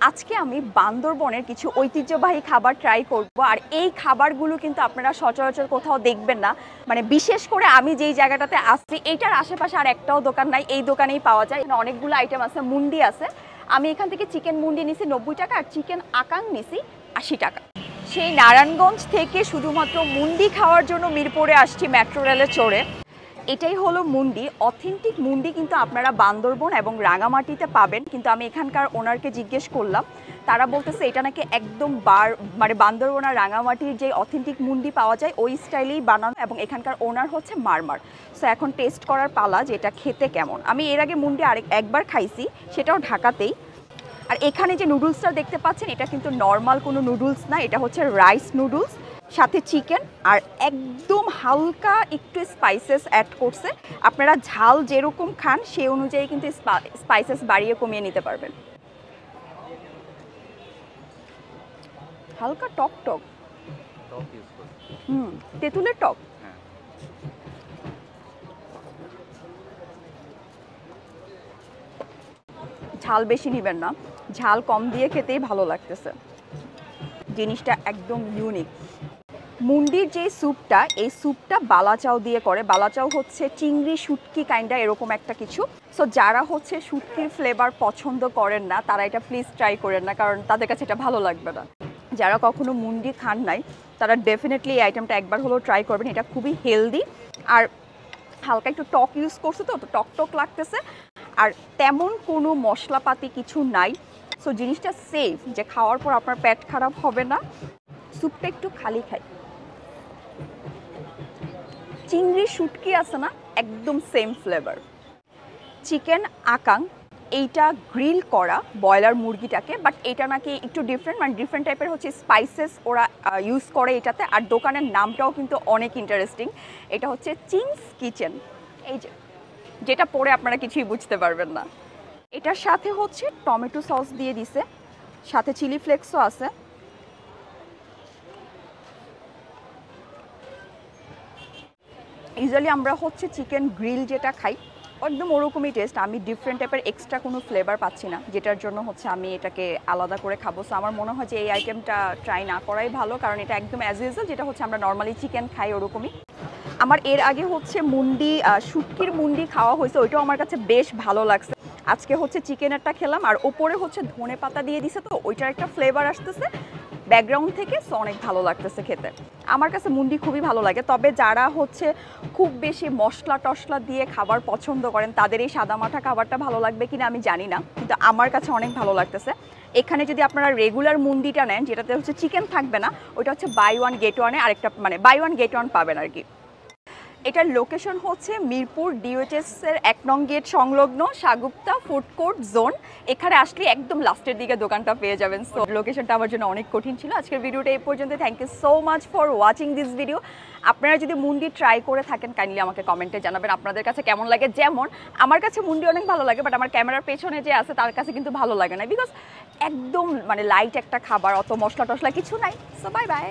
আজকে আমি বান্দরবনের কিছু ঐতিহ্যবাহী খাবার ট্রাই করব আর এই খাবারগুলো কিন্তু আপনারা সচরাচর কোথাও দেখবেন না। মানে বিশেষ করে আমি যেই জায়গাটাতে আসছি এইটার আশেপাশে আর একটাও দোকান নাই, এই দোকানেই পাওয়া যায়। এখানে অনেকগুলো আইটেম আছে, মুন্ডি আছে। আমি এখান থেকে চিকেন মুন্ডি নিছি 90 টাকা আর চিকেন আকাং নিছি 80 টাকা। সেই নারায়ণগঞ্জ থেকে শুধুমাত্র মুন্ডি খাওয়ার জন্য মিরপুরে আসছি মেট্রো রেলে চড়ে। এটাই হলো মুন্ডি। অথেন্টিক মুন্ডি কিন্তু আপনারা বান্দরবন এবং রাঙামাটিতে পাবেন, কিন্তু আমি এখানকার ওনারকে জিজ্ঞেস করলাম, তারা বলতেছে এটা নাকি একদম মানে বান্দরবন আর রাঙামাটির যে অথেন্টিক মুন্ডি পাওয়া যায় ওই স্টাইলেই বানানো, এবং এখানকার ওনার হচ্ছে মারমার। সো এখন টেস্ট করার পালা যে এটা খেতে কেমন। আমি এর আগে মুন্ডি একবার খাইছি, সেটাও ঢাকাতেই। আর এখানে যে নুডলসটা দেখতে পাচ্ছেন এটা কিন্তু নর্মাল কোনো নুডলস না, এটা হচ্ছে রাইস নুডলস, সাথে চিকেন আর একদম হালকা একটু স্পাইসেস অ্যাড করছে। আপনারা ঝাল যেরকম খান সেই অনুযায়ী কিন্তু স্পাইসেস বাড়িয়ে কমিয়ে নিতে পারবেন। হালকা টক টক, তেঁতুলের টক। ঝাল বেশি নেবেন না, ঝাল কম দিয়ে খেতেই ভালো লাগতেছে। জিনিসটা একদম ইউনিক। মুন্ডির যে স্যুপটা, এই স্যুপটা বালাচাও দিয়ে করে। বালাচাও হচ্ছে চিংড়ি শুটকি কাইন্ডা এরকম একটা কিছু। সো যারা হচ্ছে শুটকির ফ্লেভার পছন্দ করেন না তারা এটা প্লিজ ট্রাই করেন না, কারণ তাদের কাছে এটা ভালো লাগবে না। যারা কখনো মুন্ডি খান নাই তারা ডেফিনেটলি এই আইটেমটা একবার হলেও ট্রাই করবেন। এটা খুবই হেলদি আর হালকা একটু টক ইউজ করছে, তো টক টক লাগতেছে, আর তেমন কোনো মশলাপাতি কিছু নাই। সো জিনিসটা সেফ, যে খাওয়ার পর আপনার পেট খারাপ হবে না। স্যুপটা একটু খালি খাই। চিংড়ি শুটকি আছে না, একদম সেম ফ্লেভার। চিকেন আকাং, এইটা গ্রিল করা ব্রয়লার মুরগিটাকে, বাট এটা নাকি একটু ডিফারেন্ট, মানে ডিফারেন্ট টাইপের হচ্ছে স্পাইসেস ওরা ইউজ করে এটাতে। আর দোকানের নামটাও কিন্তু অনেক ইন্টারেস্টিং, এটা হচ্ছে চিংস কিচেন। এই যেটা পরে আপনারা কিছুই বুঝতে পারবেন না। এটার সাথে হচ্ছে টমেটো সস দিয়ে দিছে, সাথে চিলি ফ্লেক্সও আছে। ইউজুয়ালি আমরা হচ্ছে চিকেন গ্রিল যেটা খাই একদম ওরকমই টেস্ট। আমি ডিফারেন্ট টাইপের এক্সট্রা কোনো ফ্লেভার পাচ্ছি না, যেটার জন্য হচ্ছে আমি এটাকে আলাদা করে খাবো। সো আমার মনে হয় যে এই আইটেমটা ট্রাই না করাই ভালো, কারণ এটা একদম অ্যাজ ইউজুয়াল যেটা হচ্ছে আমরা নর্মালি চিকেন খাই ওরকমই। আমার এর আগে হচ্ছে মুন্ডি, শুটকির মুন্ডি খাওয়া হয়েছে, ওইটাও আমার কাছে বেশ ভালো লাগছে। আজকে হচ্ছে চিকেনেরটা খেলাম, আর ওপরে হচ্ছে ধনে পাতা দিয়ে দিছে, তো ওইটার একটা ফ্লেভার আসতেছে ব্যাকগ্রাউন্ড থেকে। সো অনেক ভালো লাগতেছে খেতে। আমার কাছে মুন্ডি খুবই ভালো লাগে, তবে যারা হচ্ছে খুব বেশি মশলা টশলা দিয়ে খাবার পছন্দ করেন তাদের এই সাদামাঠা খাবারটা ভালো লাগবে কিনা আমি জানি না, কিন্তু আমার কাছে অনেক ভালো লাগতেছে। এখানে যদি আপনারা রেগুলার মুন্ডিটা নেন, যেটাতে হচ্ছে চিকেন থাকবে না, ওটা হচ্ছে বাই ওয়ান গেট ওয়ানে আরেকটা, মানে বাই ওয়ান গেট ওয়ান পাবেন আর কি। এটার লোকেশন হচ্ছে মিরপুর ডিওএইচএস-এর 1 নং গেট সংলগ্ন সাগুপ্তা ফুড কোর্ট জোন। এখানে আসলে একদম লাস্টের দিকে দোকানটা পেয়ে যাবেন। সো লোকেশনটা আমার জন্য অনেক কঠিন ছিল। আজকের ভিডিওটা এই পর্যন্ত। Thank you so much for watching this video. আপনারা যদি মুন্ডি ট্রাই করে থাকেন কাইন্ডলি আমাকে কমেন্টে জানাবেন আপনাদের কাছে কেমন লাগে। যেমন আমার কাছে মুন্ডি অনেক ভালো লাগে, বাট আমার ক্যামেরার পেছনে যে আছে তার কাছে কিন্তু ভালো লাগে না, বিকজ একদম মানে লাইট একটা খাবার, অত মশলা টশলা কিছু নাই। So bye bye.